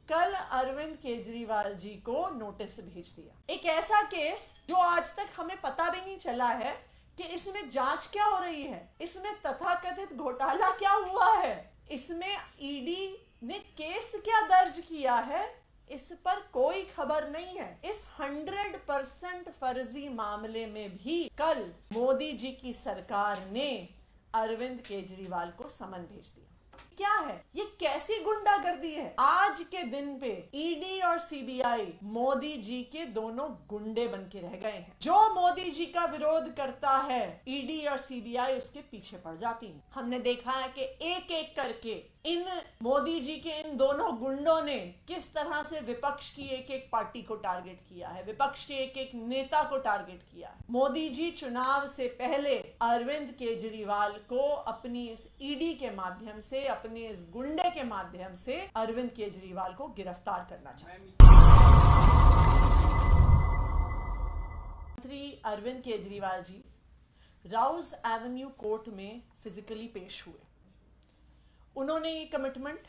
कल अरविंद केजरीवाल जी को नोटिस भेज दिया। एक ऐसा केस जो आज तक हमें पता भी नहीं चला है कि इसमें जांच क्या हो रही है, इसमें तथाकथित घोटाला क्या हुआ है, इसमें ईडी ने केस क्या दर्ज किया है, इस पर कोई खबर नहीं है। इस 100% फर्जी मामले में भी कल मोदी जी की सरकार ने अरविंद केजरीवाल को समन भेज दिया। क्या है ये, कैसी गुंडागर्दी है? आज के दिन पे ईडी और सीबीआई मोदी जी के दोनों गुंडे बन के रह गए हैं। जो मोदी जी का विरोध करता है, ईडी और सीबीआई उसके पीछे पड़ जाती है। हमने देखा है कि एक एक करके इन मोदी जी के इन दोनों गुंडों ने किस तरह से विपक्ष की एक एक पार्टी को टारगेट किया है, विपक्ष के एक एक नेता को टारगेट किया है। मोदी जी चुनाव से पहले अरविंद केजरीवाल को अपनी इस ईडी के माध्यम से, अपने इस गुंडे के माध्यम से अरविंद केजरीवाल को गिरफ्तार करना चाहते। मंत्री अरविंद केजरीवाल जी राउज एवेन्यू कोर्ट में फिजिकली पेश हुए। उन्होंने ये कमिटमेंट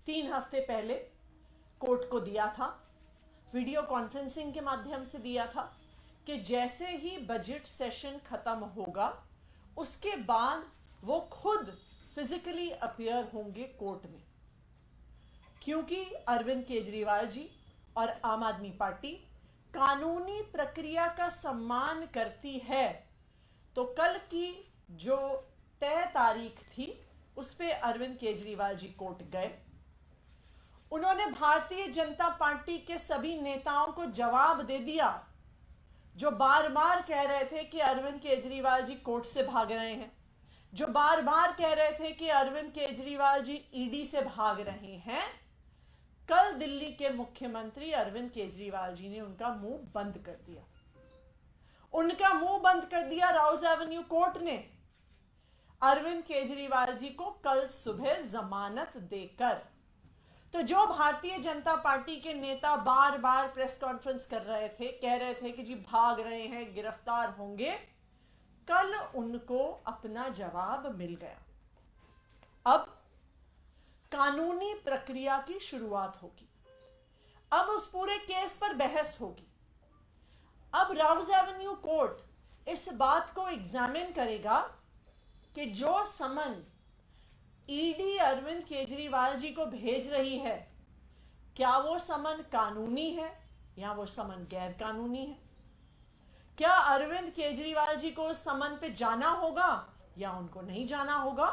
3 हफ्ते पहले कोर्ट को दिया था, वीडियो कॉन्फ्रेंसिंग के माध्यम से दिया था कि जैसे ही बजट सेशन खत्म होगा उसके बाद वो खुद फिजिकली अपीयर होंगे कोर्ट में। क्योंकि अरविंद केजरीवाल जी और आम आदमी पार्टी कानूनी प्रक्रिया का सम्मान करती है, तो कल की जो तय तारीख थी उस पे अरविंद केजरीवाल जी कोर्ट गए। उन्होंने भारतीय जनता पार्टी के सभी नेताओं को जवाब दे दिया जो बार बार कह रहे थे कि अरविंद केजरीवाल जी कोर्ट से भाग रहे हैं, जो बार बार कह रहे थे कि अरविंद केजरीवाल जी ईडी से भाग रहे हैं। कल दिल्ली के मुख्यमंत्री अरविंद केजरीवाल जी ने उनका मुंह बंद कर दिया। उनका मुंह बंद कर दिया राउज एवेन्यू कोर्ट ने अरविंद केजरीवाल जी को कल सुबह जमानत देकर। तो जो भारतीय जनता पार्टी के नेता बार बार प्रेस कॉन्फ्रेंस कर रहे थे, कह रहे थे कि जी भाग रहे हैं, गिरफ्तार होंगे, कल उनको अपना जवाब मिल गया। अब कानूनी प्रक्रिया की शुरुआत होगी। अब उस पूरे केस पर बहस होगी। अब राउज एवेन्यू कोर्ट इस बात को एग्जामिन करेगा कि जो समन ईडी अरविंद केजरीवाल जी को भेज रही है, क्या वो समन कानूनी है या वो समन गैर कानूनी है? क्या अरविंद केजरीवाल जी को उस समन पे जाना होगा या उनको नहीं जाना होगा?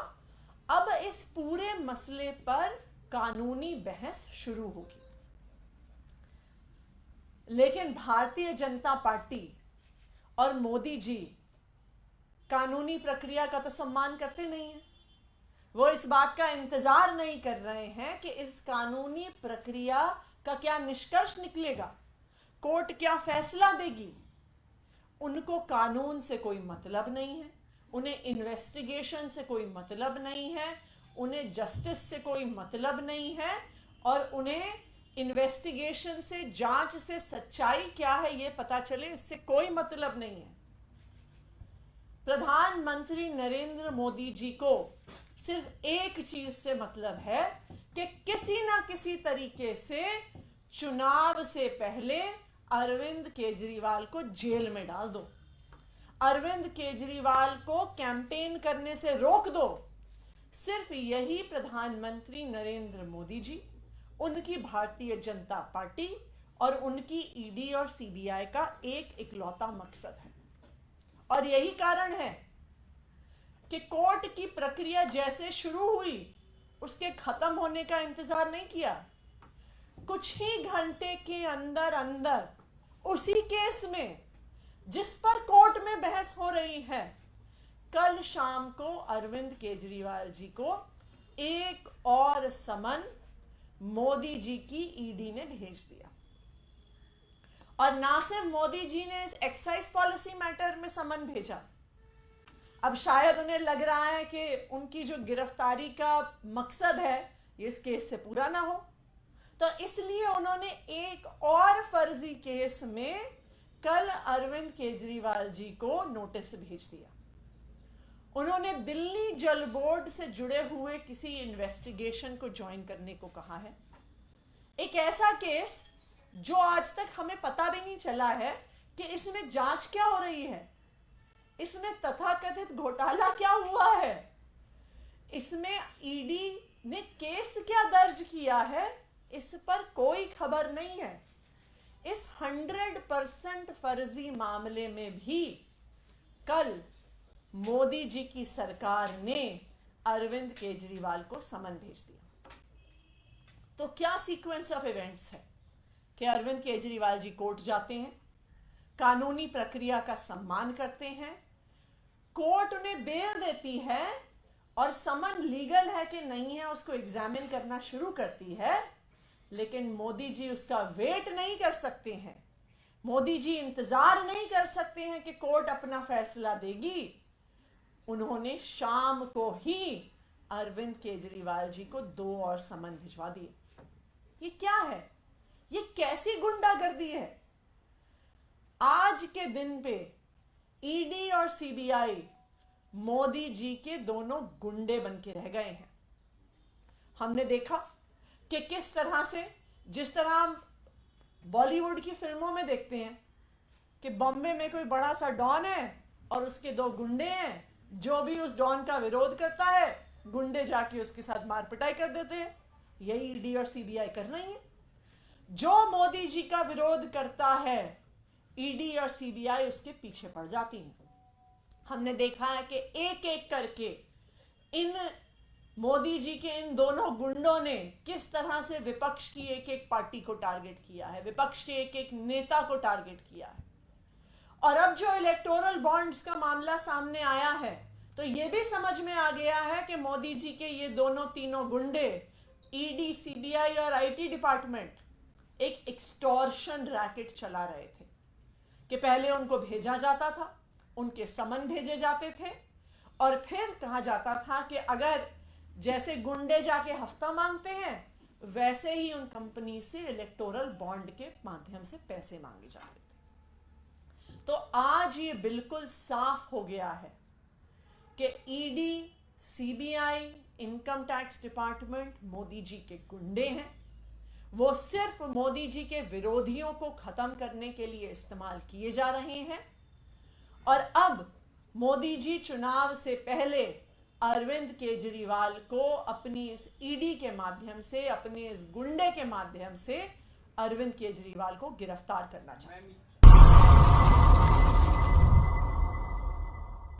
अब इस पूरे मसले पर कानूनी बहस शुरू होगी। लेकिन भारतीय जनता पार्टी और मोदी जी कानूनी प्रक्रिया का तो सम्मान करते नहीं हैं। वो इस बात का इंतजार नहीं कर रहे हैं कि इस कानूनी प्रक्रिया का क्या निष्कर्ष निकलेगा, कोर्ट क्या फैसला देगी। उनको कानून से कोई मतलब नहीं है, उन्हें इन्वेस्टिगेशन से कोई मतलब नहीं है, उन्हें जस्टिस से कोई मतलब नहीं है, और उन्हें इन्वेस्टिगेशन से, जांच से सच्चाई क्या है ये पता चले, इससे कोई मतलब नहीं है। प्रधानमंत्री नरेंद्र मोदी जी को सिर्फ एक चीज से मतलब है कि किसी ना किसी तरीके से चुनाव से पहले अरविंद केजरीवाल को जेल में डाल दो, अरविंद केजरीवाल को कैंपेन करने से रोक दो। सिर्फ यही प्रधानमंत्री नरेंद्र मोदी जी, उनकी भारतीय जनता पार्टी और उनकी ईडी और सीबीआई का एक इकलौता मकसद है। और यही कारण है कि कोर्ट की प्रक्रिया जैसे शुरू हुई उसके खत्म होने का इंतजार नहीं किया। कुछ ही घंटे के अंदर अंदर उसी केस में जिस पर कोर्ट में बहस हो रही है, कल शाम को अरविंद केजरीवाल जी को एक और समन मोदी जी की ईडी ने भेज दिया। और ना सिर्फ मोदी जी ने इस एक्साइज पॉलिसी मैटर में समन भेजा, अब शायद उन्हें लग रहा है कि उनकी जो गिरफ्तारी का मकसद है ये इस केस से पूरा ना हो, तो इसलिए उन्होंने एक और फर्जी केस में कल अरविंद केजरीवाल जी को नोटिस भेज दिया। उन्होंने दिल्ली जल बोर्ड से जुड़े हुए किसी इन्वेस्टिगेशन को ज्वाइन करने को कहा है। एक ऐसा केस जो आज तक हमें पता भी नहीं चला है कि इसमें जांच क्या हो रही है, इसमें तथाकथित घोटाला क्या हुआ है, इसमें ईडी ने केस क्या दर्ज किया है, इस पर कोई खबर नहीं है। इस 100% फर्जी मामले में भी कल मोदी जी की सरकार ने अरविंद केजरीवाल को समन भेज दिया। तो क्या सीक्वेंस ऑफ इवेंट्स है कि अरविंद केजरीवाल जी कोर्ट जाते हैं, कानूनी प्रक्रिया का सम्मान करते हैं, कोर्ट उन्हें बेल देती है और समन लीगल है कि नहीं है उसको एग्जामिन करना शुरू करती है, लेकिन मोदी जी उसका वेट नहीं कर सकते हैं। मोदी जी इंतजार नहीं कर सकते हैं कि कोर्ट अपना फैसला देगी। उन्होंने शाम को ही अरविंद केजरीवाल जी को 2 और समन भिजवा दिए। ये क्या है? ये कैसी गुंडागर्दी है? आज के दिन पे ईडी और सीबीआई मोदी जी के दोनों गुंडे बन के रह गए हैं। हमने देखा कि किस तरह से, जिस तरह हम बॉलीवुड की फिल्मों में देखते हैं कि बॉम्बे में कोई बड़ा सा डॉन है और उसके 2 गुंडे हैं, जो भी उस डॉन का विरोध करता है गुंडे जाके उसके साथ मार पिटाई कर देते हैं। यही ईडी और सीबीआई कर रही है। जो मोदी जी का विरोध करता है ईडी और सीबीआई उसके पीछे पड़ जाती हैं। हमने देखा है कि एक एक करके इन मोदी जी के इन दोनों गुंडों ने किस तरह से विपक्ष की एक एक पार्टी को टारगेट किया है, विपक्ष के एक एक नेता को टारगेट किया है। और अब जो इलेक्टोरल बॉन्ड्स का मामला सामने आया है तो यह भी समझ में आ गया है कि मोदी जी के ये दोनों तीनों गुंडे, ईडी, सीबीआई और आईटी डिपार्टमेंट, एक एक्सटॉर्शन रैकेट चला रहे थे कि पहले उनको भेजा जाता था, उनके समन भेजे जाते थे और फिर कहा जाता था कि अगर जैसे गुंडे जाके हफ्ता मांगते हैं वैसे ही उन कंपनी से इलेक्टोरल बॉन्ड के माध्यम से पैसे मांगे जाते थे। तो आज ये बिल्कुल साफ हो गया है कि ED, CBI, income tax department Modi ji के गुंडे हैं। वो सिर्फ मोदी जी के विरोधियों को खत्म करने के लिए इस्तेमाल किए जा रहे हैं। और अब मोदी जी चुनाव से पहले अरविंद केजरीवाल को अपनी इस ईडी के माध्यम से, अपने इस गुंडे के माध्यम से अरविंद केजरीवाल को गिरफ्तार करना चाहते हैं।